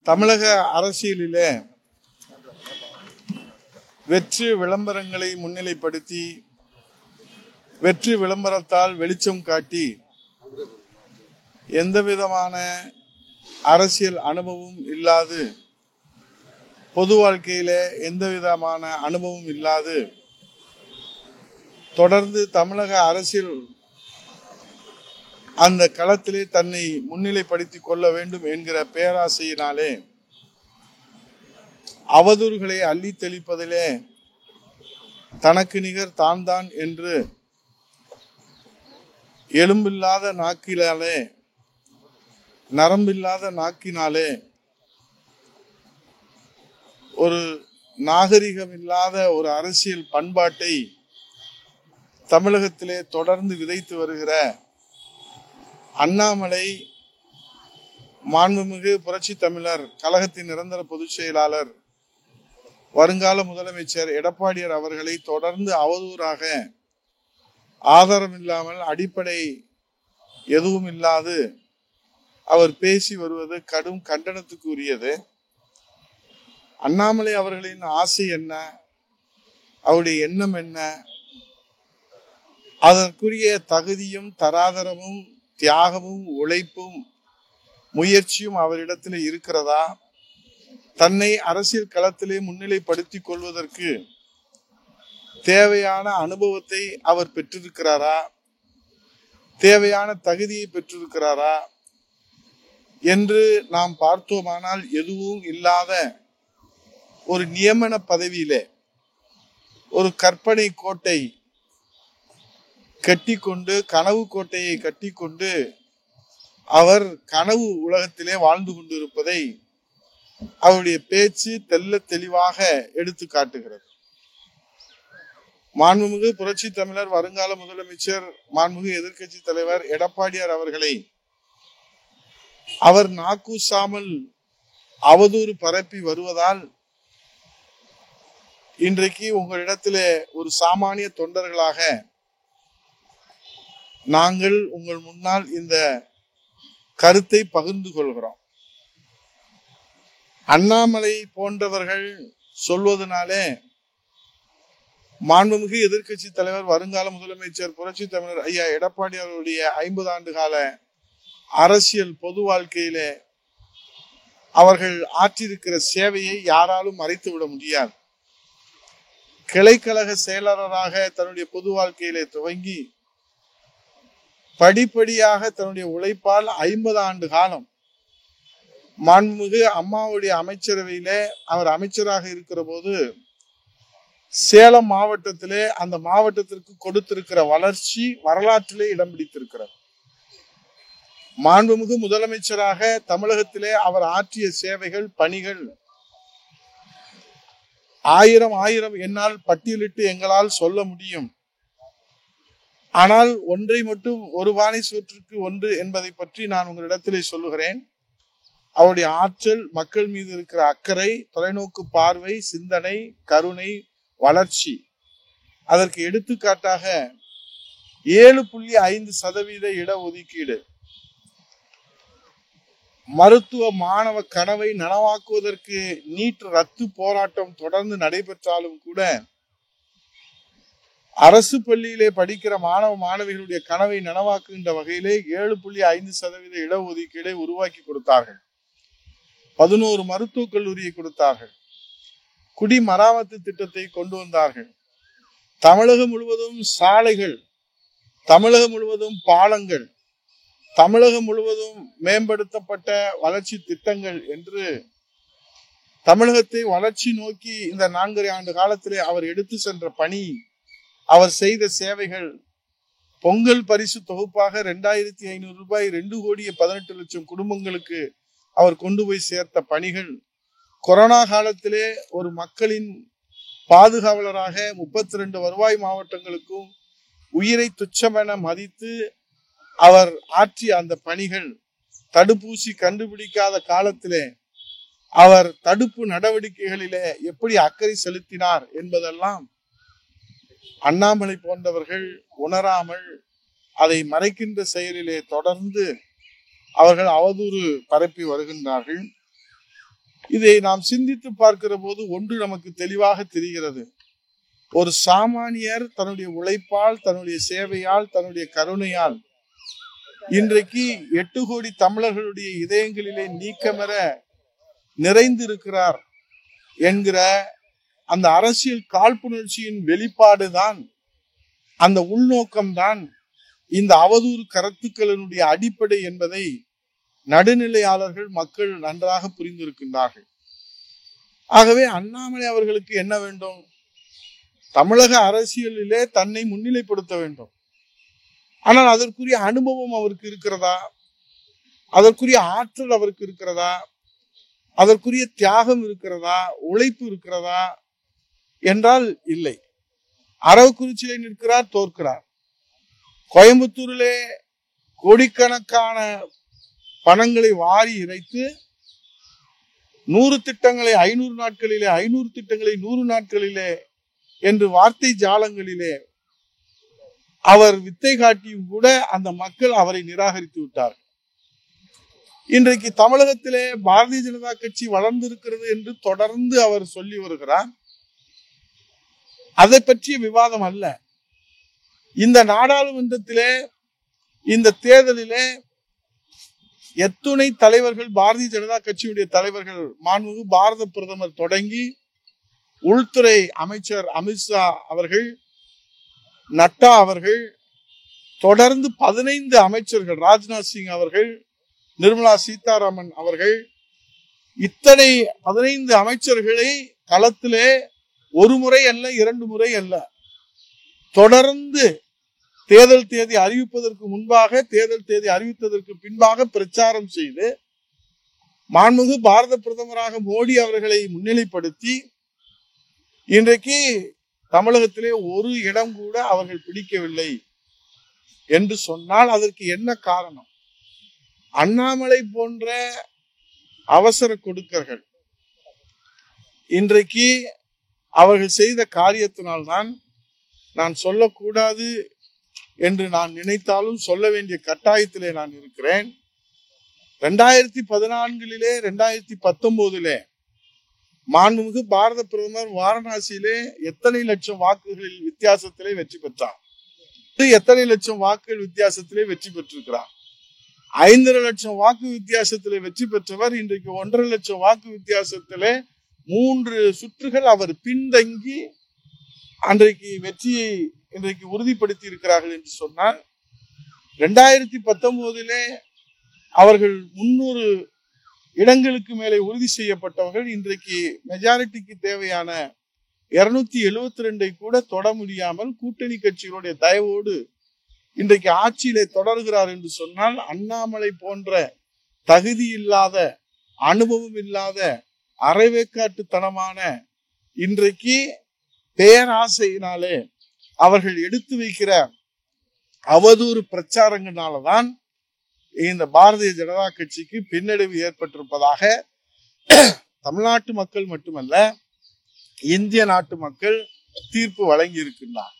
தமிழக அரசியலிலே வெற்றி விளம்பரங்களை முன்னிலைப்படுத்தி வெற்றி விளம்பரத்தால் வெளிச்சம் காட்டி எந்தவிதமான அரசியல் அனுபவம் இல்லாது பொது வாழ்க்கையிலே எந்த விதமான அனுபவம் இல்லாது தொடர்ந்து தமிழக அரசியல் அந்த களத்திலே தன்னை முன்னிலைப்படுத்திக் கொள்ள வேண்டும் என்கிற பேராசையினாலே அவதூறுகளை அள்ளி தெளிப்பதிலே தனக்கு நிகர் தான் என்று எலும்பில்லாத நாக்கினாலே நரம்பில்லாத நாக்கினாலே ஒரு நாகரிகம் இல்லாத ஒரு அரசியல் பண்பாட்டை தமிழகத்திலே தொடர்ந்து விதைத்து வருகிற அண்ணாமலை மாண்புமிகு புரட்சி தமிழர் கழகத்தின் நிரந்தர பொதுச் செயலாளர் வருங்கால முதலமைச்சர் எடப்பாடியார் அவர்களை தொடர்ந்து அவதூறாக ஆதாரம் இல்லாமல் அடிப்படை எதுவும் இல்லாது அவர் பேசி வருவது கடும் கண்டனத்துக்கு உரியது. அண்ணாமலை அவர்களின் ஆசை என்ன, அவருடைய எண்ணம் என்ன, அதற்குரிய தகுதியும் தராதரமும் தியாகமும் உழைப்பும் முயற்சியும் அவரிடத்தில் இருக்கிறதா? தன்னை அரசியல் களத்திலே முன்னிலைப்படுத்திக் கொள்வதற்கு தேவையான அனுபவத்தை அவர் பெற்றிருக்கிறாரா? தேவையான தகுதியை பெற்றிருக்கிறாரா என்று நாம் பார்த்தோமானால் எதுவும் இல்லாத ஒரு நியமன பதவியிலே ஒரு கற்பனை கோட்டை கட்டிக்கொண்டு கனவு கோட்டையை கட்டிக்கொண்டு அவர் கனவு உலகத்திலே வாழ்ந்து கொண்டிருப்பதை அவருடைய பேச்சு தெல்ல தெளிவாக எடுத்து காட்டுகிறது. மாண்புமிகு புரட்சி தமிழர் வருங்கால முதலமைச்சர் மாண்புமிகு எதிர்க்கட்சி தலைவர் எடப்பாடியார் அவர்களை அவர் நாக்கூசாமல் அவதூறு பரப்பி வருவதால் இன்றைக்கு உங்களிடத்திலே ஒரு சாமானிய தொண்டர்களாக நாங்கள் உங்கள் முன்னால் இந்த கருத்தை பகிர்ந்து கொள்கிறோம். அண்ணாமலை போன்றவர்கள் சொல்வதனாலே மாண்புமிகு எதிர்க்கட்சி தலைவர் வருங்கால முதலமைச்சர் புரட்சி தமிழர் ஐயா எடப்பாடி அவருடைய 50 ஆண்டு கால அரசியல் பொது வாழ்க்கையிலே அவர்கள் ஆற்றியிருக்கிற சேவையை யாராலும் மறைத்து விட முடியாது. கிளைக்கழக செயலாளராக தன்னுடைய பொது வாழ்க்கையிலே துவங்கி படிப்படியாக தன்னுடைய உழைப்பால் 50 ஆண்டு காலம் மாண்புமிகு அம்மாவுடைய அமைச்சரவையிலே அவர் அமைச்சராக இருக்கிற போது சேலம் மாவட்டத்திலே அந்த மாவட்டத்திற்கு கொடுத்திருக்கிற வளர்ச்சி வரலாற்றிலே இடம் பிடித்திருக்கிறார். மாண்புமிகு முதலமைச்சராக தமிழகத்திலே அவர் ஆற்றிய சேவைகள் பணிகள் ஆயிரம் என்னால் பட்டியலிட்டு எங்களால் சொல்ல முடியும். ஆனால் ஒன்றை மட்டும் ஒரு பானை சோற்றுக்கு ஒன்று என்பதை பற்றி நான் உங்களிடத்திலே சொல்லுகிறேன். அவருடைய ஆற்றல், மக்கள் மீது இருக்கிற அக்கறை, தொலைநோக்கு பார்வை, சிந்தனை, கருணை, வளர்ச்சி. அதற்கு எடுத்துக்காட்டாக 7.5% இடஒதுக்கீடு, மருத்துவ மாணவ கனவை நனவாக்குவதற்கு நீட் ரத்து போராட்டம் தொடர்ந்து நடைபெற்றாலும் கூட அரசு பள்ளியிலே படிக்கிற மாணவ மாணவிகளுடைய கனவை நனவாக்குகின்ற வகையிலே 7.5% இடஒதுக்கீடை உருவாக்கி கொடுத்தார்கள். 11 மருத்துவக் கல்லூரியை கொடுத்தார்கள். குடிமராமத்து திட்டத்தை கொண்டு வந்தார்கள். தமிழகம் முழுவதும் சாலைகள், தமிழகம் முழுவதும் பாலங்கள், தமிழகம் முழுவதும் மேம்படுத்தப்பட்ட வளர்ச்சி திட்டங்கள் என்று தமிழகத்தை வளர்ச்சி நோக்கி இந்த 4.5 ஆண்டு காலத்திலே அவர் எடுத்து சென்ற பணி, அவர் செய்த சேவைகள், பொங்கல் பரிசு தொகுப்பாக 2500 ரூபாய் 2,18,00,000 குடும்பங்களுக்கு அவர் கொண்டு போய் சேர்த்த பணிகள், கொரோனா காலத்திலே ஒரு மக்களின் பாதுகாவலராக 32 வருவாய் மாவட்டங்களுக்கும் உயிரை துச்சமென மதித்து அவர் ஆற்றிய அந்த பணிகள், தடுப்பூசி கண்டுபிடிக்காத காலத்திலே அவர் தடுப்பு நடவடிக்கைகளிலே எப்படி அக்கறை செலுத்தினார் என்பதெல்லாம் அண்ணாமலை போன்றவர்கள் உணராமல் அதை மறைக்கின்ற செயலிலே தொடர்ந்து அவர்கள் அவதூறு பரப்பி வருகின்றார்கள். இதை நாம் சிந்தித்து பார்க்கிற போது ஒன்று நமக்கு தெளிவாக தெரிகிறது. ஒரு சாமானியர் தன்னுடைய உழைப்பால், தன்னுடைய சேவையால், தன்னுடைய கருணையால் இன்றைக்கு 8 கோடி தமிழர்களுடைய இதயங்களிலே நீக்கமர நிறைந்திருக்கிறார் என்கிற அந்த அரசியல் காழ்ப்புணர்ச்சியின் வெளிப்பாடுதான், அந்த உள்நோக்கம்தான் இந்த அவதூறு கருத்துக்களினுடைய அடிப்படை என்பதை நடுநிலையாளர்கள் மக்கள் நன்றாக புரிந்திருக்கின்றார்கள். ஆகவே அண்ணாமலை அவர்களுக்கு என்ன வேண்டும்? தமிழக அரசியலிலே தன்னை முன்னிலைப்படுத்த வேண்டும். ஆனால் அதற்குரிய அனுபவம் அவருக்கு இருக்கிறதா? அதற்குரிய ஆற்றல் அவருக்கு இருக்கிறதா? அதற்குரிய தியாகம் இருக்கிறதா? உழைப்பு இருக்கிறதா என்றால் இல்லை. அரவக்குறிச்சியிலே நிற்கிறார், தோற்கிறார். கோயம்புத்தூரிலே கோடிக்கணக்கான பணங்களை வாரி இறைத்து 100 திட்டங்களை 500 நாட்களிலே, 500 திட்டங்களை 100 நாட்களிலே என்று வார்த்தை ஜாலங்களிலே அவர் வித்தை காட்டியும் கூட அந்த மக்கள் அவரை நிராகரித்து விட்டார். இன்றைக்கு தமிழகத்திலே பாரதிய ஜனதா கட்சி வளர்ந்திருக்கிறது என்று தொடர்ந்து அவர் சொல்லி வருகிறார். அதை பற்றிய விவாதம் அல்ல. இந்த நாடாளுமன்றத்திலே, இந்த தேர்தலிலே எத்துணை தலைவர்கள், பாரதிய ஜனதா கட்சியுடைய தலைவர்கள், மாண்புமிகு பாரத பிரதமர் தொடங்கி உள்துறை அமைச்சர் அமித்ஷா அவர்கள், நட்டா அவர்கள், தொடர்ந்து 15 அமைச்சர்கள், ராஜ்நாத் சிங் அவர்கள், நிர்மலா சீதாராமன் அவர்கள், இத்தனை 15 அமைச்சர்களை களத்திலே ஒரு முறை அல்ல, 2 முறை அல்ல, தொடர்ந்து தேர்தல் தேதி அறிவிப்பதற்கு முன்பாக, தேர்தல் தேதி அறிவித்ததற்கு பின்பாக பிரச்சாரம் செய்து மாண்புமிகு பாரத பிரதமராக மோடி அவர்களை முன்னிலைப்படுத்தி இன்றைக்கு தமிழகத்திலே ஒரு இடம் கூட அவர்கள் பிடிக்கவில்லை என்று சொன்னால் அதற்கு என்ன காரணம்? அண்ணாமலை போன்ற அவசர கொடுக்கர்கள் இன்றைக்கு அவர்கள் செய்த காரியத்தினால்தான், நான் சொல்லக்கூடாது என்று நான் நினைத்தாலும் சொல்ல வேண்டிய கட்டாயத்திலே நான் இருக்கிறேன். 2014 2019 மாண்புமிகு பாரத பிரதமர் வாரணாசியிலே எத்தனை லட்சம் வாக்குகளில் வித்தியாசத்திலே வெற்றி பெற்றார்? எத்தனை லட்சம் வாக்குகள் வித்தியாசத்திலே வெற்றி பெற்றிருக்கிறார்? 5.5 லட்சம் வாக்கு வித்தியாசத்திலே வெற்றி பெற்றவர் இன்றைக்கு 1.5 லட்சம் வாக்கு வித்தியாசத்திலே 3 சுற்றுகள் அவர் பின்தங்கி அன்றைக்கு வெற்றியை இன்றைக்கு உறுதிப்படுத்தி இருக்கிறார்கள் என்று சொன்னால், 2019 அவர்கள் 300 இடங்களுக்கு மேலே உறுதி செய்யப்பட்டவர்கள் இன்றைக்கு மெஜாரிட்டிக்கு தேவையான 272 கூட தொட முடியாமல் கூட்டணி கட்சிகளுடைய தயவோடு இன்றைக்கு ஆட்சியிலே தொடர்கிறார் என்று சொன்னால், அண்ணாமலை போன்ற தகுதி இல்லாத, அனுபவம் இல்லாத, அரைவேக்காட்டுத்தனமான இன்றைக்கு பேராசையினாலே அவர்கள் எடுத்து வைக்கிற அவதூறு பிரச்சாரங்களால்தான் இந்த பாரதிய ஜனதா கட்சிக்கு பின்னடைவு ஏற்பட்டிருப்பதாக தமிழ்நாட்டு மக்கள் மட்டுமல்ல, இந்திய நாட்டு மக்கள் தீர்ப்பு வழங்கி இருக்கின்றார்.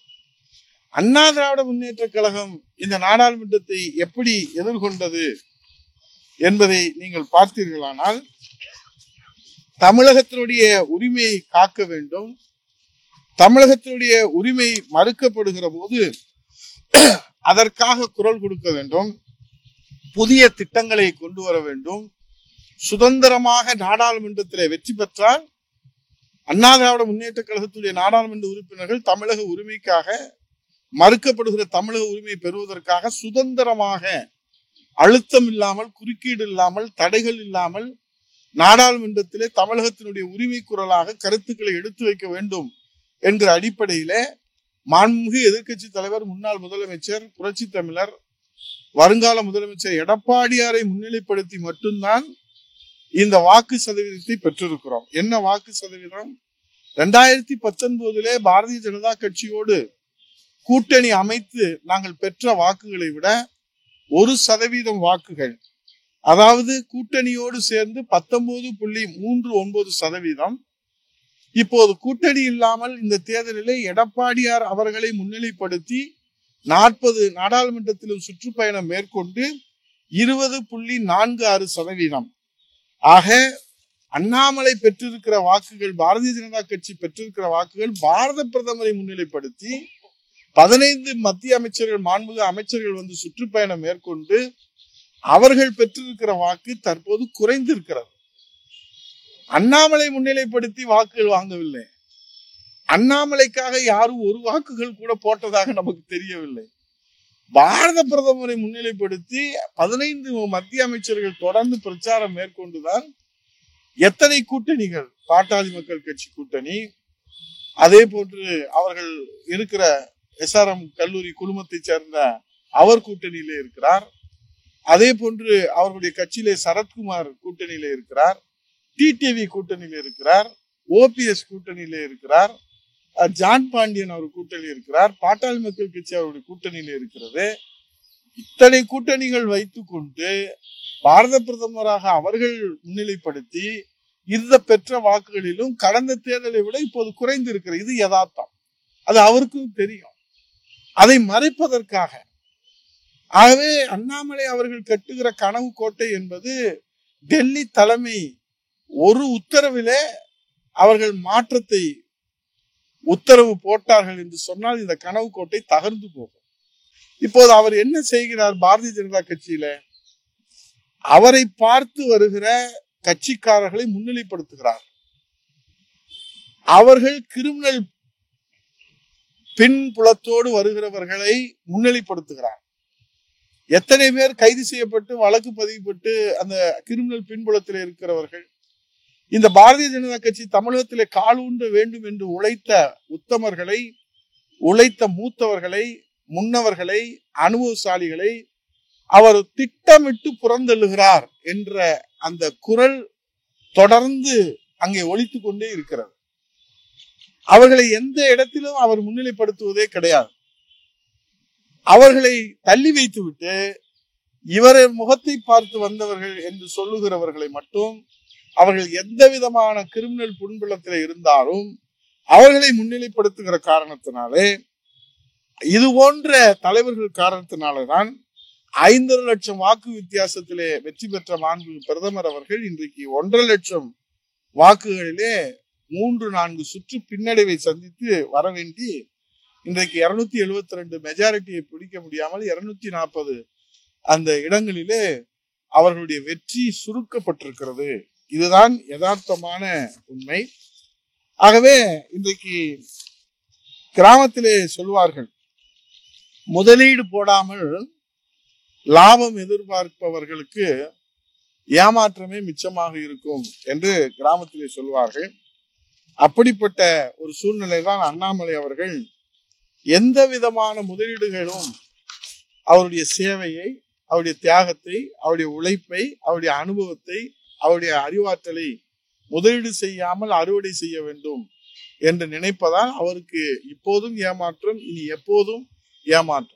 அண்ணா திராவிட முன்னேற்ற கழகம் இந்த நாடாளுமன்றத்தை எப்படி எதிர்கொண்டது என்பதை நீங்கள் பார்த்தீர்களானால், தமிழகத்தினுடைய உரிமையை காக்க வேண்டும். தமிழகத்தினுடைய உரிமை மறுக்கப்படுகிற போது அதற்காக குரல் கொடுக்க வேண்டும். புதிய திட்டங்களை கொண்டு வர வேண்டும். சுதந்திரமாக நாடாளுமன்றத்திலே வெற்றி பெற்றால் அண்ணா திராவிட முன்னேற்ற கழகத்துடைய நாடாளுமன்ற உறுப்பினர்கள் தமிழக உரிமைக்காக, மறுக்கப்படுகிற தமிழக உரிமை பெறுவதற்காக சுதந்திரமாக, அழுத்தம் இல்லாமல், குறுக்கீடு இல்லாமல், தடைகள் இல்லாமல் நாடாளுமன்றத்திலே தமிழகத்தினுடைய உரிமை குரலாக கருத்துக்களை எடுத்து வைக்க வேண்டும் என்கிற அடிப்படையில மாண்புமிகு எதிர்க்கட்சி தலைவர், முன்னாள் முதலமைச்சர், புரட்சி தமிழர், வருங்கால முதலமைச்சர் எடப்பாடியாரை முன்னிலைப்படுத்தி மட்டும்தான் இந்த வாக்கு சதவீதத்தை பெற்றிருக்கிறோம். என்ன வாக்கு சதவீதம்? 2019 பாரதிய ஜனதா கட்சியோடு கூட்டணி அமைத்து நாங்கள் பெற்ற வாக்குகளை விட 1% வாக்குகள், அதாவது கூட்டணியோடு சேர்ந்து 19.39%. இப்போது கூட்டணி இல்லாமல் இந்த தேர்தலிலே எடப்பாடியார் அவர்களை முன்னிலைப்படுத்தி 40 நாடாளுமன்றத்திலும் சுற்றுப்பயணம் மேற்கொண்டு 20.46%. ஆக அண்ணாமலை பெற்றிருக்கிற வாக்குகள், பாரதிய ஜனதா கட்சி பெற்றிருக்கிற வாக்குகள் பாரத பிரதமரை முன்னிலைப்படுத்தி 15 மத்திய அமைச்சர்கள், மாண்புமிகு அமைச்சர்கள் வந்து சுற்றுப்பயணம் மேற்கொண்டு அவர்கள் பெற்றிருக்கிற வாக்கு தற்போது குறைந்திருக்கிறது. அண்ணாமலை முன்னிலைப்படுத்தி வாக்குகள் வாங்கவில்லை. அண்ணாமலைக்காக யாரும் ஒரு வாக்குகள் கூட போட்டதாக நமக்கு தெரியவில்லை. பாரத பிரதமரை முன்னிலைப்படுத்தி 15 மத்திய அமைச்சர்கள் தொடர்ந்து பிரச்சாரம் மேற்கொண்டுதான் எத்தனை கூட்டணிகள், பாட்டாளி மக்கள் கட்சி கூட்டணி, அதே போன்று அவர்கள் இருக்கிற SRM கல்லூரி குழுமத்தை சேர்ந்த அவர் கூட்டணியிலே இருக்கிறார். அதே போன்று அவர்களுடைய கட்சியிலே சரத்குமார் கூட்டணியிலே இருக்கிறார், டிடிவி கூட்டணியில இருக்கிறார், OPS கூட்டணியில இருக்கிறார், ஜான் பாண்டியன் அவர் கூட்டணியில் இருக்கிறார், பாட்டாளி மக்கள் கட்சி அவருடைய கூட்டணியில இருக்கிறது. இத்தனை கூட்டணிகள் வைத்துக் கொண்டு பாரத பிரதமராக அவர்கள் முன்னிலைப்படுத்தி இந்த பெற்ற வாக்குகளிலும் கடந்த தேர்தலை விட இப்போது குறைந்து இருக்கிறது. இது யதார்த்தம், அது அவருக்கும் தெரியும். அதை மறைப்பதற்காக, ஆகவே அண்ணாமலை அவர்கள் கட்டுகிற கனவு கோட்டை என்பது டெல்லி தலைமை ஒரு உத்தரவிலே அவர்கள் மாற்றத்தை உத்தரவு போட்டார்கள் என்று சொன்னால் இந்த கனவு கோட்டை தகர்ந்து போகும். இப்போது அவர் என்ன செய்கிறார்? பாரதிய ஜனதா கட்சியில அவரை பார்த்து வருகிற கட்சிக்காரர்களை முன்னிலைப்படுத்துகிறார். அவர்கள் கிரிமினல் பின்புலத்தோடு வருகிறவர்களை முன்னிலைப்படுத்துகிறார். எத்தனை பேர் கைது செய்யப்பட்டு வழக்கு பதிவுப்பட்டு அந்த கிரிமினல் பின்புலத்தில் இருக்கிறவர்கள். இந்த பாரதிய ஜனதா கட்சி தமிழகத்திலே காலூன்ற வேண்டும் என்று உழைத்த உத்தமர்களை, உழைத்த மூத்தவர்களை, முன்னவர்களை, அனுபவசாலிகளை அவர் திட்டமிட்டு புறந்தள்ளுகிறார் என்ற அந்த குரல் தொடர்ந்து அங்கே ஒலித்துக் கொண்டே இருக்கிறது. அவர்களை எந்த இடத்திலும் அவர் முன்னிலைப்படுத்துவதே கிடையாது. அவர்களை தள்ளி வைத்துவிட்டு இவரை முகத்தை பார்த்து வந்தவர்கள் என்று சொல்லுகிறவர்களை மட்டும், அவர்கள் எந்த விதமான கிரிமினல் பின்புலத்தில் இருந்தாலும் அவர்களை முன்னிலைப்படுத்துகிற காரணத்தினாலே, இது போன்ற தலைவர்கள் காரணத்தினால்தான் 5 லட்சம் வாக்கு வித்தியாசத்திலே வெற்றி பெற்ற மாண்புமிகு பிரதமர் அவர்கள் இன்றைக்கு 1.5 லட்சம் வாக்குகளிலே 3-4 சுற்று பின்னடைவை சந்தித்து வர வேண்டி இன்றைக்கு 272 மெஜாரிட்டியை பிடிக்க முடியாமல் 240 அந்த இடங்களிலே அவர்களுடைய வெற்றி சுருக்கப்பட்டிருக்கிறது. இதுதான் யதார்த்தமான உண்மை. ஆகவே இன்றைக்கு கிராமத்திலே சொல்வார்கள், முதலீடு போடாமல் லாபம் எதிர்பார்ப்பவர்களுக்கு ஏமாற்றமே மிச்சமாக இருக்கும் என்று கிராமத்திலே சொல்வார்கள். அப்படிப்பட்ட ஒரு சூழ்நிலை தான் அண்ணாமலை அவர்கள் எந்த விதமான முதலீடுகளும் அவருடைய சேவையை, அவருடைய தியாகத்தை, அவருடைய உழைப்பை, அவருடைய அனுபவத்தை, அவருடைய அறிவாற்றலை முதலீடு செய்யாமல் அறுவடை செய்ய வேண்டும் என்று நினைப்பதால் அவருக்கு இப்போதும் ஏமாற்றம், இனி எப்போதும் ஏமாற்றம்.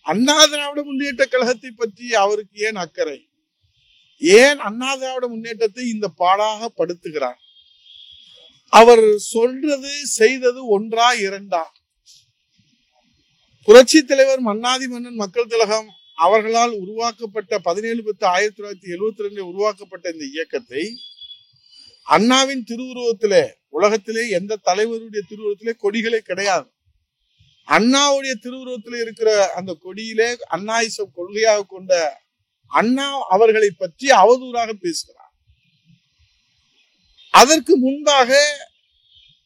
அண்ணா திராவிட முன்னேற்ற கழகத்தை பற்றி அவருக்கு ஏன் அக்கறை? ஏன் அண்ணா திராவிட முன்னேற்றத்தை இந்த பாடாக படுத்துகிறார்? அவர் சொல்றது செய்தது ஒன்றா இரண்டா? புரட்சி தலைவர் மன்னாதி மன்னன் மக்கள் திலகம் அவர்களால் உருவாக்கப்பட்ட 17/10/1972 உருவாக்கப்பட்ட இந்த இயக்கத்தை அண்ணாவின் திருவுருவத்திலே, உலகத்திலே எந்த தலைவருடைய திருவுருவத்திலே கொடிகளே கிடையாது. அண்ணாவுடைய திருவுருவத்திலே இருக்கிற அந்த கொடியிலே அண்ணாயிசம் கொள்கையாக கொண்ட அண்ணா அவர்களை பற்றி அவதூறாக பேசுகிறார். அதற்கு முன்பாக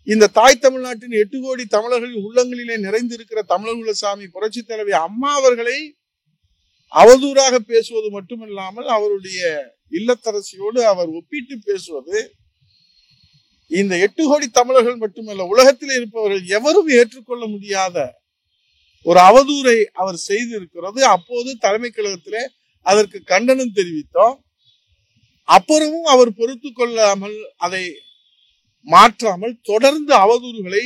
இந்த தாய் தமிழ்நாட்டின் 8 கோடி தமிழர்களின் உள்ளங்களிலே நிறைந்திருக்கிற தமிழகுலசாமி புரட்சி தலைவி அம்மா அவர்களை அவதூறாக பேசுவது மட்டுமில்லாமல் அவருடைய இல்லத்தரசியோடு அவர் ஒப்பிட்டு பேசுவது இந்த 8 கோடி தமிழர்கள் மட்டுமல்ல, உலகத்தில் இருப்பவர்கள் எவரும் ஏற்றுக்கொள்ள முடியாத ஒரு அவதூறை அவர் செய்திருக்கிறது. அப்போது தலைமை கழகத்திலே அதற்கு கண்டனம் தெரிவித்தோம். அப்புறமும் அவர் பொறுத்து கொள்ளாமல் அதை மாற்றாமல் தொடர்ந்து அவதூறுகளை,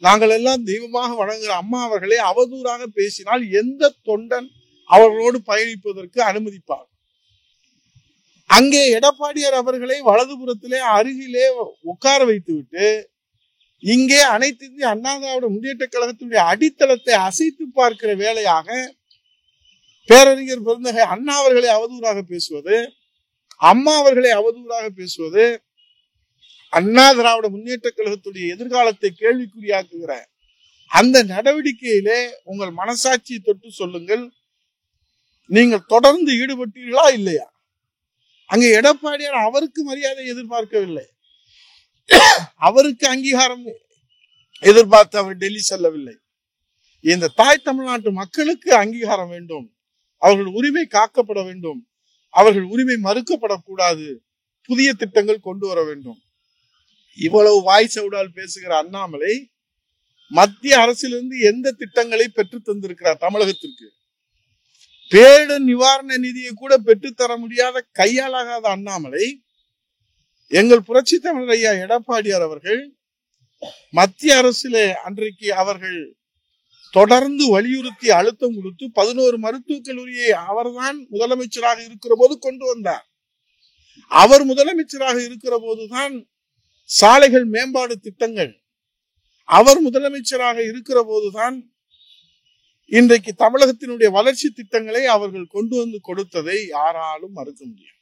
நாங்கள் எல்லாம் தெய்வமாக வணங்குகிற அம்மா அவர்களை அவதூறாக பேசினால் எந்த தொண்டன் அவர்களோடு பயணிப்பதற்கு அனுமதிப்பார்? அங்கே எடப்பாடியார் அவர்களை வலதுபுறத்திலே அருகிலே உட்கார வைத்து விட்டு இங்கே அனைத்து இந்திய அண்ணா திராவிட முன்னேற்ற கழகத்தினுடைய அடித்தளத்தை அசைத்து பார்க்கிற வேலையாக பேரறிஞர் பெருந்தகை அண்ணா அவர்களை அவதூறாக பேசுவது, அம்மா அவர்களை அவதூறாக பேசுவது, அண்ணா திராவிட முன்னேற்ற கழகத்துடைய எதிர்காலத்தை கேள்விக்குறியாக்குகிற அந்த நடவடிக்கையிலே உங்கள் மனசாட்சியை தொட்டு சொல்லுங்கள். நீங்கள் தொடர்ந்து ஈடுபட்டீர்களா இல்லையா? அங்க எடப்பாடியார் அவருக்கு மரியாதை எதிர்பார்க்கவில்லை, அவருக்கு அங்கீகாரம் எதிர்பார்த்து அவர் டெல்லி செல்லவில்லை. இந்த தாய் தமிழ்நாட்டு மக்களுக்கு அங்கீகாரம் வேண்டும், அவர்கள் உரிமை காக்கப்பட வேண்டும், அவர்கள் உரிமை மறுக்கப்படக்கூடாது, புதிய திட்டங்கள் கொண்டு வர வேண்டும். இவ்வளவு வாய் சவுடால் பேசுகிற அண்ணாமலை மத்திய அரசிலிருந்து எந்த திட்டங்களை பெற்று தந்திருக்கிறார் தமிழகத்திற்கு? பேரிடர் நிவாரண நிதியை கூட பெற்றுத்தர முடியாத கையாலாகாத அண்ணாமலை, எங்கள் புரட்சி தமிழர் ஐயா எடப்பாடியார் அவர்கள் மத்திய அரசிலே அன்றைக்கு அவர்கள் தொடர்ந்து வலியுறுத்தி அழுத்தம் கொடுத்து 11 மருத்துவக் கல்லூரியை அவர்தான் முதலமைச்சராக இருக்கிற போது கொண்டு வந்தார். அவர் முதலமைச்சராக இருக்கிற போதுதான் சாலைகள் மேம்பாடு திட்டங்கள், அவர் முதலமைச்சராக இருக்கிற போதுதான் இன்றைக்கு தமிழகத்தினுடைய வளர்ச்சி திட்டங்களை அவர்கள் கொண்டு வந்து கொடுத்ததை யாராலும் மறுக்க முடியாது.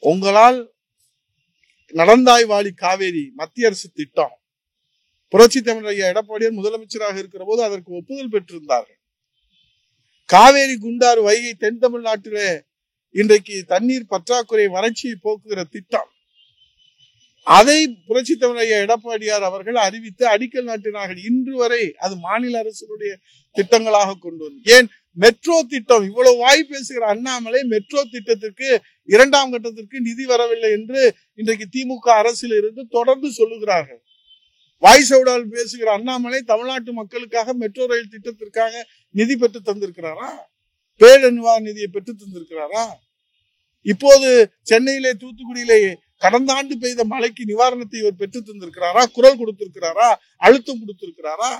உங்களால் நடந்தாய் வாழி காவேரி மத்திய அரசு திட்டம், புரட்சி தமிழர் ஐயா எடப்பாடியார் முதலமைச்சராக இருக்கிற போது அதற்கு ஒப்புதல் பெற்றிருந்தார்கள். காவேரி குண்டாறு வைகை தென் தமிழ்நாட்டிலே இன்றைக்கு தண்ணீர் பற்றாக்குறை வறட்சியை போக்குகிற திட்டம், அதை புரட்சி தமிழர் ஐயா எடப்பாடியார் அவர்கள் அறிவித்து அடிக்கல் நாட்டினார்கள். இன்று வரை அது மாநில அரசுடைய திட்டங்களாக கொண்டு வந்து, ஏன் மெட்ரோ திட்டம், இவ்வளவு வாய் பேசுகிற அண்ணாமலை மெட்ரோ திட்டத்திற்கு 2ஆம் கட்டத்திற்கு நிதி வரவில்லை என்று இன்றைக்கு திமுக அரசில் இருந்து தொடர்ந்து சொல்லுகிறார்கள். வாய் சவுடால் பேசுகிற அண்ணாமலை தமிழ்நாட்டு மக்களுக்காக மெட்ரோ ரயில் திட்டத்திற்காக நிதி பெற்று தந்திருக்கிறாரா? பேரிடர் நிவாரண நிதியை பெற்று தந்திருக்கிறாரா? இப்போது சென்னையிலே தூத்துக்குடியிலே கடந்த ஆண்டு பெய்த மழைக்கு நிவாரணத்தை இவர் பெற்று தந்திருக்கிறாரா? குரல் கொடுத்திருக்கிறாரா? அழுத்தம் கொடுத்திருக்கிறாரா?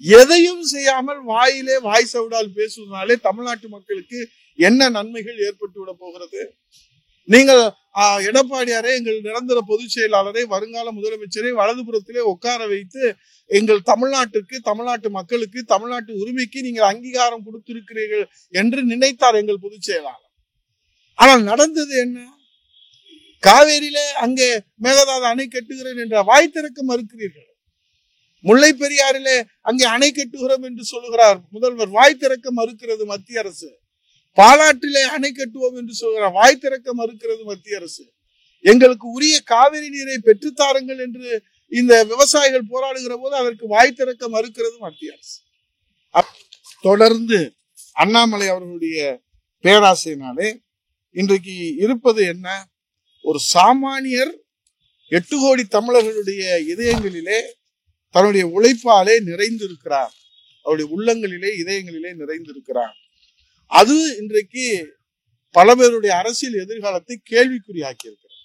எதையும் செய்யாமல் வாயிலே வாய் சவுடால் பேசுவதனாலே தமிழ்நாட்டு மக்களுக்கு என்ன நன்மைகள் ஏற்பட்டு விட போகிறது? நீங்கள் எடப்பாடியாரே, எங்கள் நிரந்தர பொதுச் செயலாளரை, வருங்கால முதலமைச்சரை வலதுபுறத்திலே உட்கார வைத்து எங்கள் தமிழ்நாட்டுக்கு, தமிழ்நாட்டு மக்களுக்கு, தமிழ்நாட்டு உரிமைக்கு நீங்கள் அங்கீகாரம் கொடுத்திருக்கிறீர்கள் என்று நினைத்தார் எங்கள் பொதுச் செயலாளர். ஆனால் நடந்தது என்ன? காவேரியில அங்கே மேகதாது அணை கட்டுகிறேன் என்ற வாய் திறக்க மறுக்கிறீர்கள். முல்லை பெரியாரிலே அங்கே அணை கட்டுகிறோம் என்று சொல்லுகிறார் முதல்வர், வாய் திறக்க மறுக்கிறது மத்திய அரசு. பாலாற்றிலே அணை கட்டுவோம் என்று சொல்கிறார், வாய் திறக்க மறுக்கிறது மத்திய அரசு. எங்களுக்கு உரிய காவிரி நீரை பெற்றுத்தாருங்கள் என்று இந்த விவசாயிகள் போராடுகிற போது அதற்கு வாய் திறக்க மறுக்கிறது மத்திய அரசு. தொடர்ந்து அண்ணாமலை அவர்களுடைய பேராசையினாலே இன்றைக்கு இருப்பது என்ன? ஒரு சாமானியர் 8 கோடி தமிழர்களுடைய இதயங்களிலே தன்னுடைய உழைப்பாலே நிறைந்திருக்கிறார், அவருடைய உள்ளங்களிலே இதயங்களிலே நிறைந்திருக்கிறார். அது இன்றைக்கு பல பேருடைய அரசியல் எதிர்காலத்தை கேள்விக்குறியாக்கி இருக்கிறது.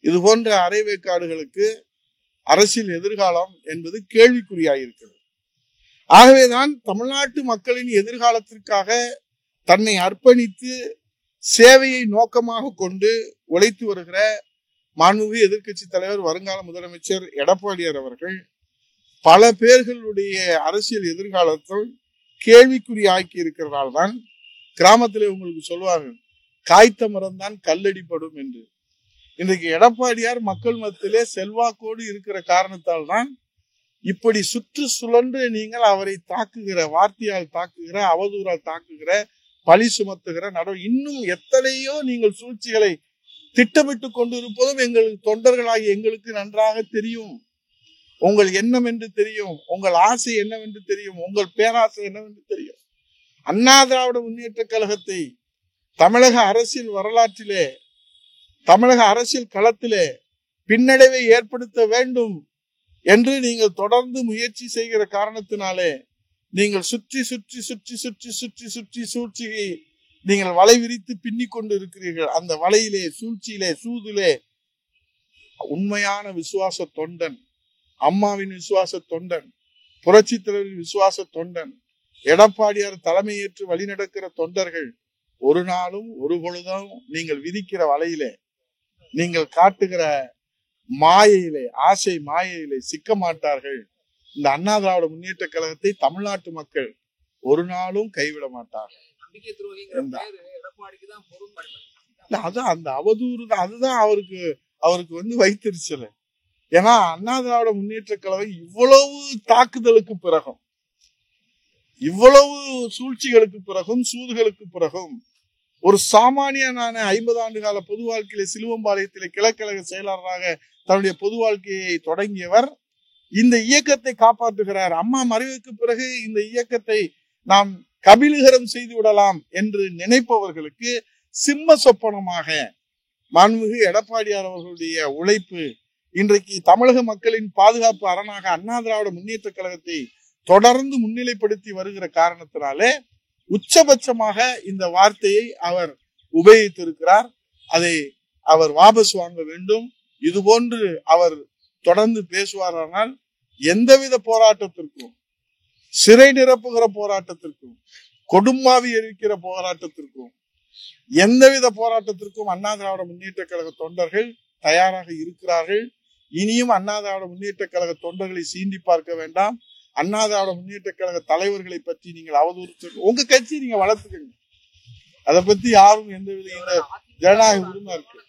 இது போன்ற அரைவேக்காடுகளுக்கு அரசியல் எதிர்காலம் என்பது கேள்விக்குறியாயிருக்கிறது. ஆகவேதான் தமிழ்நாட்டு மக்களின் எதிர்காலத்திற்காக தன்னை அர்ப்பணித்து சேவையை நோக்கமாக கொண்டு உழைத்து வருகிற மாண்புமிகு எதிர்க்கட்சி தலைவர், வருங்கால முதலமைச்சர் எடப்பாடியார் அவர்கள் பல பேர்களுடைய அரசியல் எதிர்காலத்தை கேள்விக்குறியாக்கி இருக்கிறதால் தான் கிராமத்திலே உங்களுக்கு சொல்வார்கள், காய்த்த மரம் தான் கல்லடிப்படும் என்று. இன்றைக்கு எடப்பாடியார் மக்கள் மத்தியிலே செல்வாக்கோடு இருக்கிற காரணத்தால் தான் இப்படி சுற்று சுழன்று நீங்கள் அவரை தாக்குகிற, வார்த்தையால் தாக்குகிற, அவதூறால் தாக்குகிற, பழி சுமத்துகிற இன்னும் எத்தனையோ நீங்கள் சூழ்ச்சிகளை திட்டமிட்டு கொண்டிருப்பதும் எங்களுக்கு தொண்டர்களாகி எங்களுக்கு நன்றாக தெரியும். உங்கள் எண்ணம் என்று தெரியும், உங்கள் ஆசை என்னவென்று தெரியும், உங்கள் பேராசை என்னவென்று தெரியும். அண்ணா திராவிட முன்னேற்ற கழகத்தை தமிழக அரசியல் வரலாற்றிலே, தமிழக அரசியல் களத்திலே பின்னடைவை ஏற்படுத்த வேண்டும் என்று நீங்கள் தொடர்ந்து முயற்சி செய்கிற காரணத்தினாலே நீங்கள் சுற்றி சுற்றி சுற்றி சுற்றி சுற்றி சுற்றி சூழ்ச்சியை நீங்கள் வலை விரித்து பின்னிக் கொண்டு இருக்கிறீர்கள். அந்த வலையிலே, சூழ்ச்சியிலே, சூதிலே உண்மையான விசுவாச தொண்டன், அம்மாவின் விசுவாச தொண்டன், புரட்சி தலைவரின் விசுவாச தொண்டன், எடப்பாடியார் தலைமையேற்று வழிநடக்கிற தொண்டர்கள் ஒரு நாளும் ஒரு பொழுதும் நீங்கள் விதிக்கிற வலையிலே, நீங்கள் காட்டுகிற மாயையிலே, ஆசை மாயையிலே சிக்க மாட்டார்கள். இந்த அண்ணா திராவிட முன்னேற்ற கழகத்தை தமிழ்நாட்டு மக்கள் ஒரு நாளும் கைவிட மாட்டார்கள். அதான் அந்த அவதூறு தான், அதுதான் அவருக்கு வந்து வைத்திருச்சல். ஏன்னா அண்ணா திராவிட முன்னேற்ற கழகம் இவ்வளவு தாக்குதலுக்கு பிறகும், இவ்வளவு சூழ்ச்சிகளுக்கு பிறகும், சூதுகளுக்கு பிறகும், ஒரு சாமானியனான 50 ஆண்டு கால பொது வாழ்க்கையில சிலுவம்பாளையத்திலே கிழக்கழக செயலாளராக தன்னுடைய பொது வாழ்க்கையை தொடங்கியவர் இந்த இயக்கத்தை காப்பாற்றுகிறார். அம்மா மறைவுக்கு பிறகு இந்த இயக்கத்தை நாம் கபிலீகரம் செய்து விடலாம் என்று நினைப்பவர்களுக்கு சிம்ம சொப்பனமாக மாண்புமிகு எடப்பாடியார் அவர்களுடைய உழைப்பு இன்றைக்கு தமிழக மக்களின் பாதுகாப்பு அரணாக அண்ணா திராவிட முன்னேற்ற கழகத்தை தொடர்ந்து முன்னிலைப்படுத்தி வருகிற காரணத்தினாலே உச்சபட்சமாக இந்த வார்த்தையை அவர் உபயோகித்திருக்கிறார். அதை அவர் வாபஸ் வாங்க வேண்டும். இது போன்று அவர் தொடர்ந்து பேசுவாரானால் எந்தவித போராட்டத்திற்கும், சிறை நிரப்புகிற போராட்டத்திற்கும், கொடும்பாவி எரிக்கிற போராட்டத்திற்கும், எந்தவித போராட்டத்திற்கும் அண்ணா திராவிட முன்னேற்ற கழக தொண்டர்கள் தயாராக இருக்கிறார்கள். இனியும் அண்ணா திராவிட முன்னேற்ற கழக தொண்டர்களை சீண்டி பார்க்க வேண்டாம். அண்ணா திராவிட முன்னேற்ற கழக தலைவர்களை பற்றி நீங்கள் அவதூறு உங்க கட்சி நீங்க வளர்த்துக்கங்க. அதை பத்தி யாரும் எந்தவித ஜனநாயக உரிமை இருக்கு.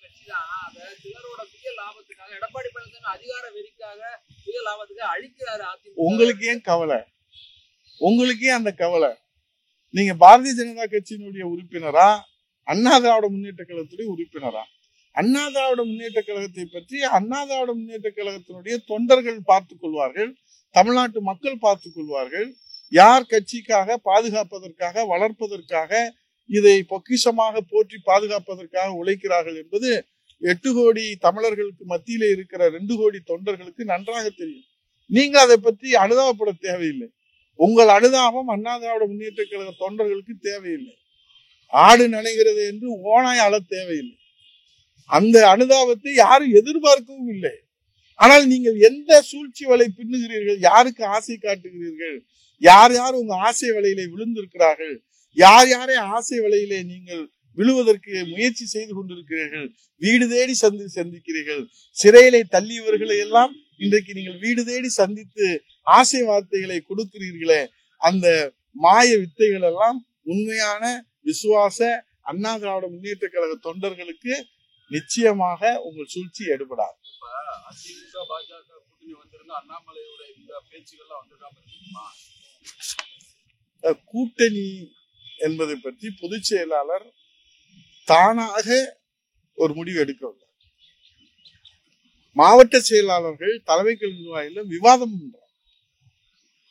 உங்களுக்கு ஏன் கவலை? உங்களுக்கு ஏன் அந்த கவலை? நீங்க பாரதிய ஜனதா கட்சியினுடைய உறுப்பினரா, அண்ணா திராவிட முன்னேற்ற கழகத்துடைய உறுப்பினரா? அண்ணா திராவிட முன்னேற்ற கழகத்தை பற்றி அண்ணா திராவிட முன்னேற்ற கழகத்தினுடைய தொண்டர்கள் பார்த்துக் கொள்வார்கள், தமிழ்நாட்டு மக்கள் பார்த்துக் கொள்வார்கள். யார் கட்சிக்காக பாதுகாப்பதற்காக, வளர்ப்பதற்காக, இதை பொக்கிஷமாக போற்றி பாதுகாப்பதற்காக உழைக்கிறார்கள் என்பது 8 கோடி தமிழர்களுக்கு மத்தியிலே இருக்கிற 2 கோடி தொண்டர்களுக்கு நன்றாக தெரியும். நீங்க அதை பற்றி அனுதாபப்பட தேவையில்லை. உங்கள் அனுதாபம் அண்ணா திராவிட முன்னேற்ற கழக தொண்டர்களுக்கு தேவையில்லை. ஆடு நனைகிறது என்று ஓனாய் அழ தேவையில்லை. அந்த அனுதாபத்தை யாரும் எதிர்பார்க்கவும் இல்லை. ஆனால் நீங்கள் எந்த சூழ்ச்சி வலை பின்னுகிறீர்கள்? யாருக்கு ஆசை காட்டுகிறீர்கள்? யார் யார் உங்க ஆசை வலையிலே விழுந்திருக்கிறார்கள்? யார் யாரை ஆசை வலையிலே நீங்கள் விழுவதற்கு முயற்சி செய்து கொண்டிருக்கிறீர்கள்? வீடு தேடி சந்திக்கிறீர்கள். சிறையிலே தள்ளியவர்களை எல்லாம் இன்றைக்கு நீங்கள் வீடு தேடி சந்தித்து ஆசை வார்த்தைகளை கொடுக்கிறீர்களே, அந்த மாய வித்தைகள் எல்லாம் உண்மையான விசுவாச அண்ணா திராவிட முன்னேற்ற கழக தொண்டர்களுக்கு நிச்சயமாக உங்கள் சூழ்ச்சி எடுபடாது. கூட்டணி என்பதை பற்றி பொதுச் செயலாளர் தானாக ஒரு முடிவு எடுக்கவில்லை. மாவட்ட செயலாளர்கள் தலைமைகள் நிர்வாகிகள் விவாதம் பண்றாங்க.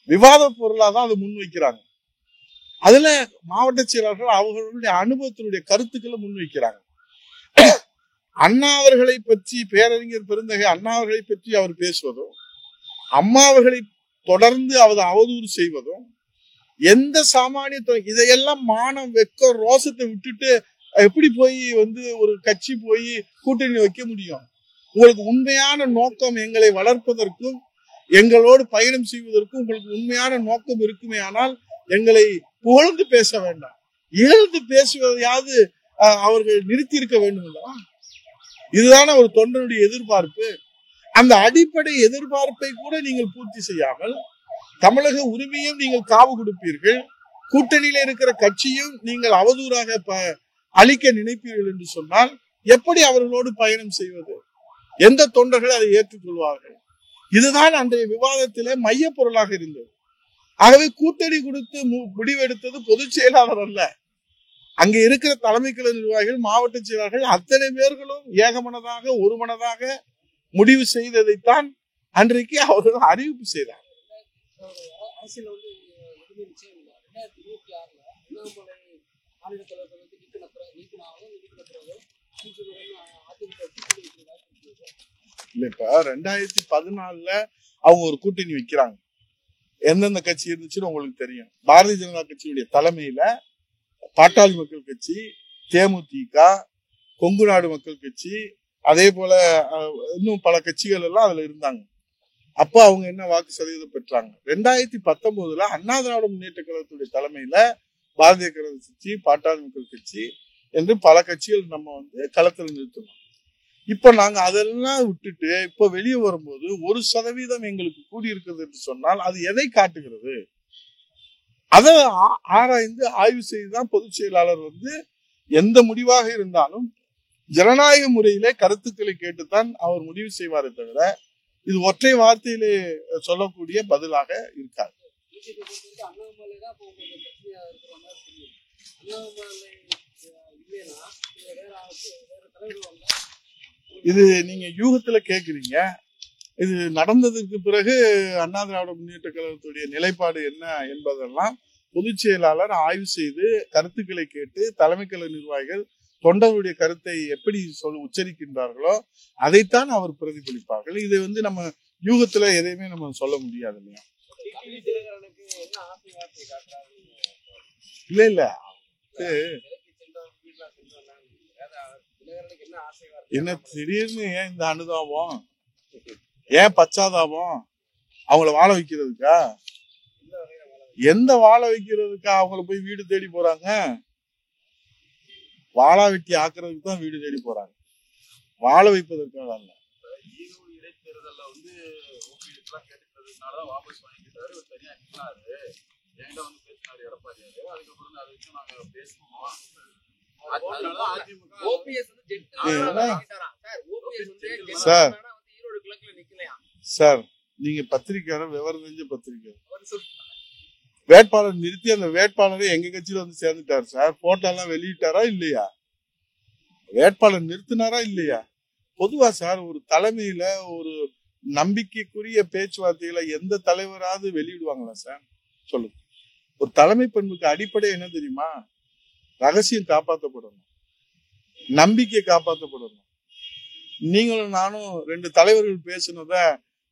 விவாத பொருளாதான் அதை முன்வைக்கிறாங்க. அதுல மாவட்ட செயலாளர்கள் அவர்களுடைய அனுபவத்தினுடைய கருத்துக்களை முன்வைக்கிறாங்க. அண்ணா அவர்களை பற்றி, பேரறிஞர் பெருந்தகை அண்ணா அவர்களை பற்றி அவர் பேசுவதும், அம்மா அவர்களை தொடர்ந்து அவர் அவதூறு செய்வதும், எந்த சாமானிய இதையெல்லாம் மானம் வெக்க ரோசத்தை விட்டுட்டு எப்படி போய் ஒரு கட்சி போய் கூட்டணி வைக்க முடியும்? உங்களுக்கு உண்மையான நோக்கம் எங்களை வளர்ப்பதற்கும் எங்களோடு பயணம் செய்வதற்கும் உங்களுக்கு உண்மையான நோக்கம் இருக்குமே ஆனால் எங்களை புகழ்ந்து பேச வேண்டாம். இகழ்ந்து பேசுவதையாவது அவர்கள் நிறுத்தி இருக்க வேண்டும். இதுதான ஒரு தொண்டனுடைய எதிர்பார்ப்பு. அந்த அடிப்படை எதிர்பார்ப்பை கூட நீங்கள் பூர்த்தி செய்யாமல் தமிழக உரிமையும் நீங்கள் காவு கொடுப்பீர்கள், கூட்டணியில இருக்கிற கட்சியும் நீங்கள் அவதூறாக அழிக்க நினைப்பீர்கள் என்று சொன்னால் எப்படி அவர்களோடு பயணம் செய்வது? எந்த தொண்டர்கள் அதை ஏற்றுக்கொள்வார்கள்? இதுதான் அன்றைய விவாதத்திலே மைய பொருளாக இருந்தது. ஆகவே கூட்டணி கொடுத்து முடிவெடுத்தது பொதுச் செயலாளர் அல்ல, அங்கே இருக்கிற தலைமை கழக நிர்வாகிகள், மாவட்ட செயலாளர்கள் அத்தனை பேர்களும் ஏகமனதாக ஒருமனதாக முடிவு செய்ததைத்தான் அன்றைக்கு அவர்கள் அறிவிப்பு செய்தார். இப்ப 2014 அவங்க ஒரு கூட்டணி வைக்கிறாங்க. எந்தெந்த கட்சி இருந்துச்சுன்னு உங்களுக்கு தெரியும். பாரதிய ஜனதா கட்சியுடைய தலைமையில பாட்டாளி மக்கள் கட்சி, தேமுதிக, கொங்கு நாடு மக்கள் கட்சி, அதே போல இன்னும் பல கட்சிகள் எல்லாம் அதுல இருந்தாங்க. அப்ப அவங்க என்ன வாக்கு சதவீதம் பெற்றாங்க? 2019 அண்ணா திராவிட முன்னேற்ற கழகத்துடைய தலைமையில பாரதிய ஜனதா கட்சி, பாட்டாளி மக்கள் கட்சி என்று பல கட்சிகள் நம்ம களத்தில் நிறுத்தணும். இப்ப நாங்க அதெல்லாம் விட்டுட்டு இப்ப வெளியே வரும்போது 1% எங்களுக்கு கூடியிருக்கிறது என்று சொன்னால் அது எதை காட்டுகிறது? அதை ஆராய்ந்து ஆய்வு செய்துதான் பொதுச் செயலாளர் எந்த முடிவாக இருந்தாலும் ஜனநாயக முறையிலே கருத்துக்களை கேட்டுத்தான் அவர் முடிவு செய்வாரே தவிர இது ஒற்றை வார்த்தையிலே சொல்லக்கூடிய பதிலாக இருக்காது. இது நீங்க யூகத்துல கேக்குறீங்க. இது நடந்ததுக்கு பிறகு அண்ணா திராவிட முன்னேற்ற கழகத்துடைய நிலைப்பாடு என்ன என்பதெல்லாம் பொதுச் செயலாளர் ஆய்வு செய்து கருத்துக்களை கேட்டு தலைமை கழக நிர்வாகிகள் தொண்டர்களுடைய கருத்தை எப்படி உச்சரிக்கின்றார்களோ அதைத்தான் அவர் பிரதிபலிப்பார்கள். இதை நம்ம யூகத்துல எதையுமே நம்ம சொல்ல முடியாது இல்லையா? இல்ல என்ன திடீர்னு ஏன் இந்த அனுதாபம், ஏன் பச்சாதாபம்? அவங்கள வாழ வைக்கிறதுக்கா? எந்த வாழ வைக்கிறதுக்கா அவங்கள போய் வீடு தேடி போறாங்க? வாழா வெட்டி ஆக்குறதுக்கு தான் வீடு தேடி போறாங்க, வாழ வைப்பதற்காக அல்ல. சார் நீங்க பத்திரிக்கையாளர், விவரம் தெரிஞ்ச பத்திரிக்கையாளர். வேட்பாளர் நிறுத்தி அந்த வேட்பாளரை எங்க கட்சியில சேர்ந்துட்டாரு சார். போட்டோ எல்லாம் வெளியிட்டாரா இல்லையா? வேட்பாளர் நிறுத்தினாரா இல்லையா? பொதுவா சார் ஒரு தலைமையில ஒரு நம்பிக்கைக்குரிய பேச்சுவார்த்தைகளை எந்த தலைவராவது வெளியிடுவாங்களா சார்? சொல்லுங்க. ஒரு தலைமை பண்புக்கு அடிப்படை என்ன தெரியுமா? ரகசியம் காப்பாற்றப்படணும், நம்பிக்கை காப்பாற்றப்படணும். நீங்களும் நானும் 2 தலைவர்கள் பேசுனத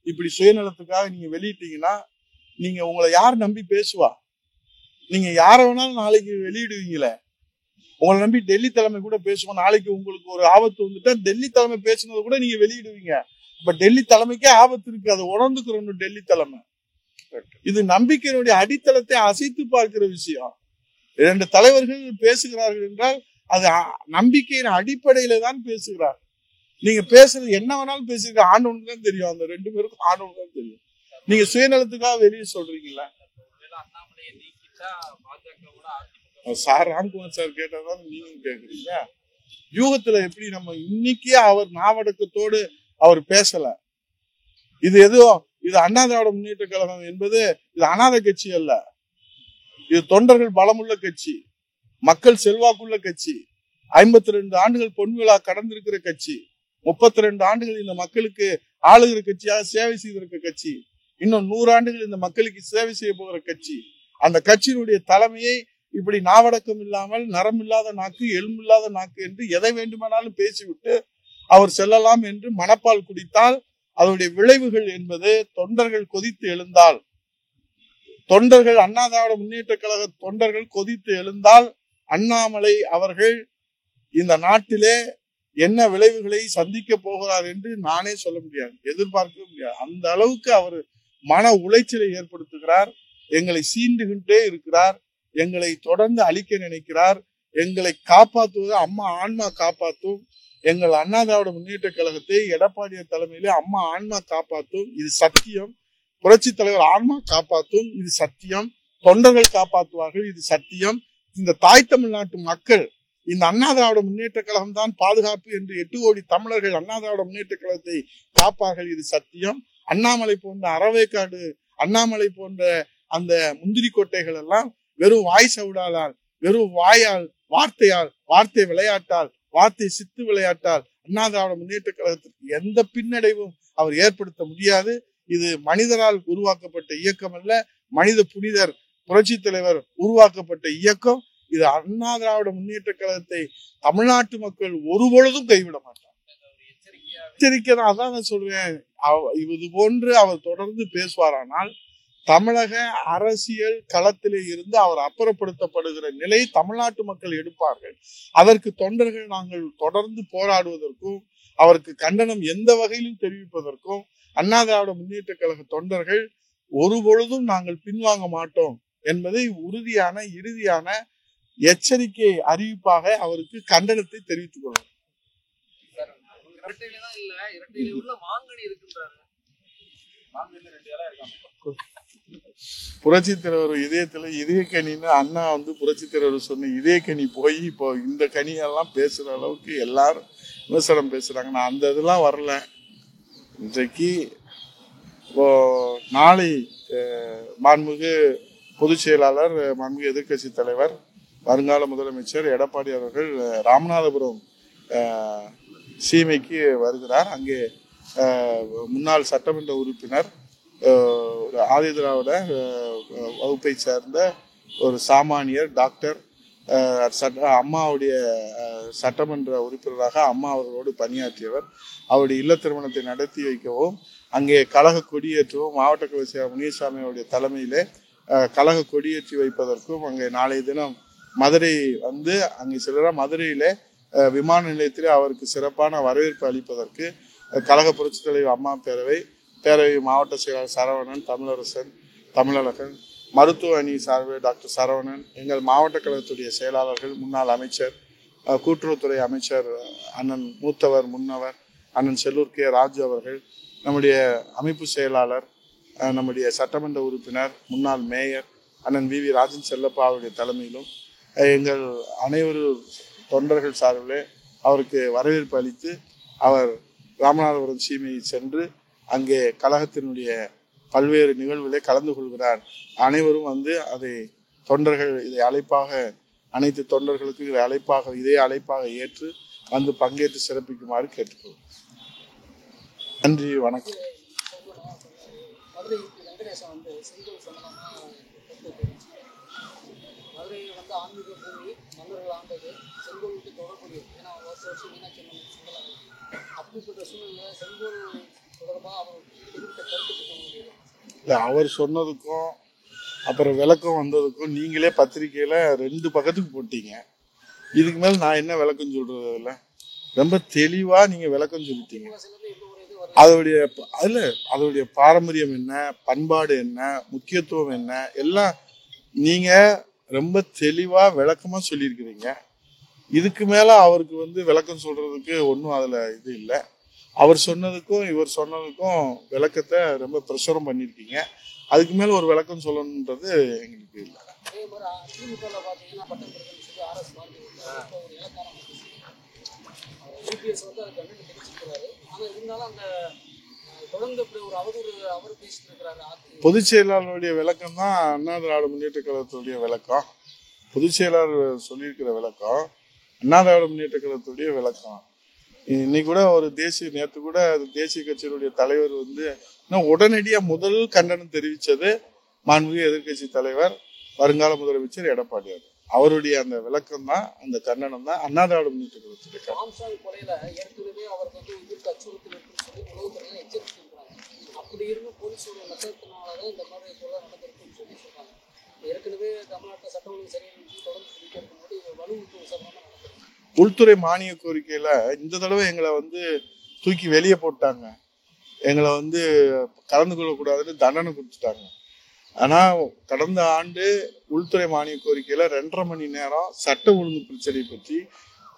இப்படி சுயநலத்துக்காக நீங்க வெளியிட்டீங்கன்னா நீங்க உங்களை யார் நம்பி பேசுவா? நீங்க யார வேணாலும் நாளைக்கு வெளியிடுவீங்களே. உங்களை நம்பி டெல்லி தலைமை கூட பேசுவோம். நாளைக்கு உங்களுக்கு ஒரு ஆபத்து வந்துட்டா டெல்லி தலைமை பேசுனதை கூட நீங்க வெளியிடுவீங்க. இப்ப டெல்லி தலைமைக்கே ஆபத்து இருக்கு, அதை உணர்ந்துக்கிறோம் டெல்லி தலைமை. இது நம்பிக்கையினுடைய அடித்தளத்தை அசைத்து பார்க்கிற விஷயம். 2 தலைவர்கள் பேசுகிறார்கள் என்றால் அது நம்பிக்கையின் அடிப்படையில தான் பேசுகிறார். நீங்க பேசுறது என்ன வேணாலும் பேசுறீங்க, ஆண்டவனுக்கு தான் தெரியும். அந்த 2 பேருக்கும் ஆண்டவனுக்கு தான் தெரியும். நீங்க சுயநலத்துக்காக வெளியே சொல்றீங்களா? சார் ராம்குமார் சார் கேட்டதான் நீங்க கேக்குறீங்க. யூகத்துல எப்படி நம்ம இன்னைக்கே அவர் நாவடக்கத்தோடு அவர் பேசல. இது இது அண்ணா திராவிட முன்னேற்ற கழகம் என்பது இது அநாத கட்சி அல்ல. இது தொண்டர்கள் பலமுள்ள கட்சி, மக்கள் செல்வாக்குள்ள கட்சி, 52 ஆண்டுகள் பொன் விழா கடந்திருக்கிற கட்சி, 32 ஆண்டுகள் இந்த மக்களுக்கு ஆளுகிற கட்சியாக சேவை செய்திருக்க கட்சி, இன்னும் 100 ஆண்டுகள் இந்த மக்களுக்கு சேவை செய்ய போகிற கட்சி. அந்த கட்சியினுடைய தலைமையை இப்படி நாவடக்கம் இல்லாமல் நரம் இல்லாத நாக்கு எலும்பில்லாத நாக்கு என்று எதை வேண்டுமானாலும் பேசிவிட்டு அவர் செல்லலாம் என்று மனப்பால் குடித்தால் அதனுடைய விளைவுகள் என்பது தொண்டர்கள் கொதித்து எழுந்தால், தொண்டர்கள் அண்ணா திராவிட முன்னேற்ற கழக தொண்டர்கள் கொதித்து எழுந்தால் அண்ணாமலை அவர்கள் இந்த நாட்டிலே என்ன விளைவுகளை சந்திக்க போகிறார் என்று நானே சொல்ல முடியாது, எதிர்பார்க்க முடியாது. அந்த அளவுக்கு அவர் மன உளைச்சலை ஏற்படுத்துகிறார். எங்களை சீண்டுகிட்டே இருக்கிறார், எங்களை தொடர்ந்து அழிக்க நினைக்கிறார். எங்களை காப்பாற்றுவது அம்மா ஆன்மா காப்பாற்றும். எங்கள் அண்ணா திராவிட முன்னேற்ற கழகத்தை எடப்பாடியார் தலைமையிலே அம்மா ஆன்மா காப்பாற்றும், இது சத்தியம். புரட்சி தலைவர் ஆன்மா காப்பாற்றும், இது சத்தியம். தொண்டர்கள் காப்பாற்றுவார்கள், இது சத்தியம். இந்த தாய் தமிழ்நாட்டு மக்கள் இந்த அண்ணா திராவிட முன்னேற்ற கழகம் தான் பாதுகாப்பு என்று 8 கோடி தமிழர்கள் அண்ணா திராவிட முன்னேற்ற கழகத்தை காப்பார்கள், இது சத்தியம். அண்ணாமலை போன்ற அறவேக்காடு, அண்ணாமலை போன்ற அந்த முந்திரி கொட்டைகள் எல்லாம் வெறும் வாய் சவுடாலால், வெறும் வாயால், வார்த்தையால், வார்த்தை விளையாட்டால், வார்த்தை சித்து விளையாட்டால் அண்ணா திராவிட முன்னேற்ற கழகத்திற்கு எந்த பின்னடைவும் அவர் ஏற்படுத்த முடியாது. இது மனிதரால் உருவாக்கப்பட்ட இயக்கம் அல்ல, மனித புனிதர் புரட்சி தலைவர் உருவாக்கப்பட்ட இயக்கம். இது அண்ணா திராவிட முன்னேற்ற கழகத்தை தமிழ்நாட்டு மக்கள் ஒருபொழுதும் கைவிட மாட்டார். எச்சரிக்கை தான். அதான் நான் சொல்றேன். இது போன்று அவர் தொடர்ந்து பேசுவாரானால் தமிழக அரசியல் களத்திலே இருந்து அவர் அப்புறப்படுத்தப்படுகிற நிலை தமிழ்நாட்டு மக்கள் எடுப்பார்கள். அதற்கு தொண்டர்கள் நாங்கள் தொடர்ந்து போராடுவதற்கும் அவருக்கு கண்டனம் எந்த வகையிலும் தெரிவிப்பதற்கும் அண்ணா திராவிட முன்னேற்ற கழக தொண்டர்கள் ஒருபொழுதும் நாங்கள் பின்வாங்க மாட்டோம் என்பதை உறுதியான இறுதியான எச்சரிக்கை அறிவிப்பாக அவருக்கு கண்டனத்தை தெரிவித்துக் கொள்வோம். மாங்கனி இருக்கின்றாரு. புரட்சி தலைவர் இதயத்துல இதயக்கனின்னு அண்ணா வந்து புரட்சி தலைவர் சொன்ன இதயக்கனி போய் இப்போ இந்த கனியெல்லாம் பேசுற அளவுக்கு எல்லாரும் விமர்சனம் பேசுறாங்க. நான் அந்த இதெல்லாம் வரல. இன்றைக்கு இப்போ நாளை மாண்புமிகு பொதுச் செயலாளர், மாண்புமிகு எதிர்கட்சி தலைவர், வருங்கால முதலமைச்சர் எடப்பாடி அவர்கள் ராமநாதபுரம் சீமைக்கு வருகிறார். அங்கே முன்னாள் சட்டமன்ற உறுப்பினர், ஆதி திராவிட வகுப்பை சேர்ந்த ஒரு சாமானியர், டாக்டர், அம்மாவுடைய சட்டமன்ற உறுப்பினராக அம்மா அவர்களோடு பணியாற்றியவர். அவருடைய இல்ல திருமணத்தை நடத்தி வைக்கவும், அங்கே கழக கொடியேற்றவும், மாவட்ட கவிசியா முனியசாமி அவருடைய தலைமையிலே கழக கொடியேற்றி வைப்பதற்கும் அங்கே நாளைய தினம் மதுரை வந்து அங்கே செல்கிற மதுரையிலே விமான நிலையத்திலே அவருக்கு சிறப்பான வரவேற்பு அளிப்பதற்கு கழக புரட்சி தலைவர் அம்மா பேரவை மாவட்ட செயலாளர் சரவணன், தமிழரசன், தமிழழகன், மருத்துவ அணி சார்பில் டாக்டர் சரவணன், எங்கள் மாவட்ட கழகத்துடைய செயலாளர்கள், முன்னாள் அமைச்சர், கூட்டுறவுத்துறை அமைச்சர் அண்ணன் மூத்தவர் முன்னவர் அண்ணன் செல்லூர் கே ராஜு அவர்கள், நம்முடைய அமைப்பு செயலாளர், நம்முடைய சட்டமன்ற உறுப்பினர், முன்னாள் மேயர் அண்ணன் வி ராஜன் செல்லப்பா அவருடைய தலைமையிலும் எங்கள் அனைவரும் தொண்டர்கள் சார்பிலே அவருக்கு வரவேற்பு அளித்து அவர் ராமநாதபுரம் சீமையை சென்று அங்கே கழகத்தினுடைய பல்வேறு நிகழ்வுகளை கலந்து கொள்கிறார். அனைவரும் வந்து அதை தொண்டர்கள் இதை அழைப்பாக, அனைத்து தொண்டர்களுக்கும் இதே அழைப்பாக ஏற்று வந்து பங்கேற்று சிறப்பிக்குமாறு கேட்டுக்கொள்வோம். நன்றி, வணக்கம். ஆன்மீக பூமி, மன்னர்கள் ஆண்டது, செங்கோலுக்கு தொடர்புடையது. ஏன்னா வருஷம் மீனாட்சி அப்படிப்பட்ட சூழ்நிலை செங்கோல் தொடர்பாக அவர் தெரிவித்த கருத்து இல்லை, அவர் சொன்னதுக்கும் அப்புறம் விளக்கம் வந்ததுக்கும் நீங்களே பத்திரிகையில 2 பக்கத்துக்கு போட்டீங்க. இதுக்கு மேல நான் என்ன விளக்கம் சொல்றது? இல்லை, ரொம்ப தெளிவா நீங்க விளக்கம் சொல்லிட்டீங்க. அதோடைய பாரம்பரியம் என்ன, பண்பாடு என்ன, முக்கியத்துவம் என்ன, எல்லாம் நீங்க ரொம்ப தெளிவா விளக்கமா சொல்லியிருக்கிறீங்க. இதுக்கு மேல அவருக்கு வந்து விளக்கம் சொல்றதுக்கு ஒன்றும் அதுல இது இல்லை. அவர் சொன்னதுக்கும் இவர் சொன்னதுக்கும் விளக்கத்தை ரொம்ப பிரசுரம் பண்ணியிருக்கீங்க. அதுக்கு மேல ஒரு விளக்கம் சொல்லணுன்றது எங்களுக்கு இல்லை. பொதுச் செயலாளருடைய விளக்கம் தான் அண்ணா திராவிட முன்னேற்ற கழகத்துடைய விளக்கம். பொதுச் செயலாளர் சொல்லியிருக்கிற விளக்கம் அண்ணா திராவிட முன்னேற்ற கழகத்துடைய விளக்கம். இன்னைக்கு கூட ஒரு நேற்று கூட தேசிய கட்சியினுடைய தலைவர் வந்து உடனடியா முதல் கண்டனம் தெரிவித்தது மாண்புமிகு எதிர்கட்சி தலைவர், வருங்கால முதலமைச்சர் எடப்பாடியார். அவருடைய அந்த விளக்கம் தான், அந்த கண்டனம் தான் அண்ணா திராவிட முன்னேற்ற கழகத்துடைய. அப்படி இருந்து போலீஸ் நஷ்டத்தினாலதான் இந்த மாதிரி சொல்ல நடந்திருக்குன்னு சொல்லி சொல்றாங்க. ஏற்கனவே தமிழ்நாட்டில் சட்ட ஒழுங்கு சரியில்லை தொடர்ந்து வலுவுற்று விசாரணை நடந்திருக்கு. உள்துறை மானிய கோரிக்கையில இந்த தடவை எங்களை வந்து தூக்கி வெளியே போட்டாங்க. எங்களை வந்து கலந்து கொள்ளக்கூடாதுன்னு தண்டனை கொடுத்துட்டாங்க. ஆனா கடந்த ஆண்டு உள்துறை மானிய கோரிக்கையில 2.5 மணி நேரம் சட்ட ஒழுங்கு பிரச்சனை பற்றி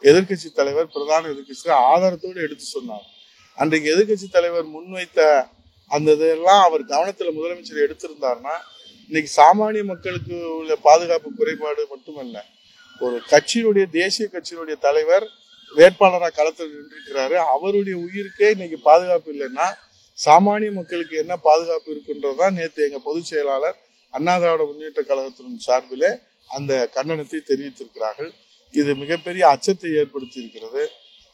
எதிர்கட்சி தலைவர், பிரதான எதிர்கட்சி ஆதாரத்தோடு எடுத்து சொன்னார். அன்றைக்கு எதிர்கட்சி தலைவர் முன்வைத்த அந்த இதெல்லாம் அவர் கவனத்துல முதலமைச்சர் எடுத்திருந்தாருன்னா இன்னைக்கு சாமானிய மக்களுக்கு உள்ள பாதுகாப்பு குறைபாடு மட்டுமல்ல, ஒரு கட்சியினுடைய தேசிய கட்சியினுடைய தலைவர் வேட்பாளராக களத்தில் நின்றுக்கிறாரு, அவருடைய உயிருக்கே இன்னைக்கு பாதுகாப்பு இல்லைன்னா சாமானிய மக்களுக்கு என்ன பாதுகாப்பு இருக்குன்றதுதான் நேற்று எங்க பொதுச் செயலாளர் அண்ணா திராவிட முன்னேற்ற கழகத்தின் சார்பிலே அந்த கண்டனத்தை தெரிவித்திருக்கிறார்கள். இது மிகப்பெரிய அச்சத்தை ஏற்படுத்தி இருக்கிறது.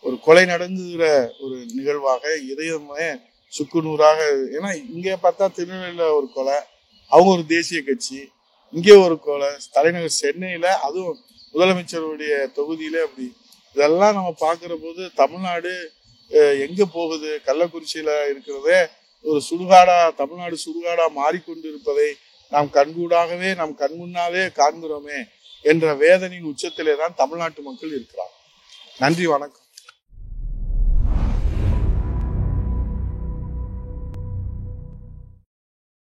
ஒரு கொலை நடந்துகிற ஒரு நிகழ்வாக இதயமே சுக்குநூறாக. ஏன்னா இங்கே பார்த்தா திருநெல்வேலியில ஒரு கொலை, அவங்க ஒரு தேசிய கட்சி, இங்கே ஒரு கொலை, தலைநகர் சென்னையில, அதுவும் முதலமைச்சருடைய தொகுதியில. அப்படி இதெல்லாம் நம்ம பார்க்கிற போது தமிழ்நாடு எங்க போகுது? கள்ளக்குறிச்சியில இருக்கிறதே ஒரு சுடுகாடா, தமிழ்நாடு சுடுகாடா மாறிக்கொண்டு இருப்பதை நாம் கண்கூடாகவே நம் கண்முன்னாலே காண்கிறோமே என்ற வேதனையின் உச்சத்திலே தான் தமிழ்நாட்டு மக்கள் இருக்கிறார். நன்றி, வணக்கம்.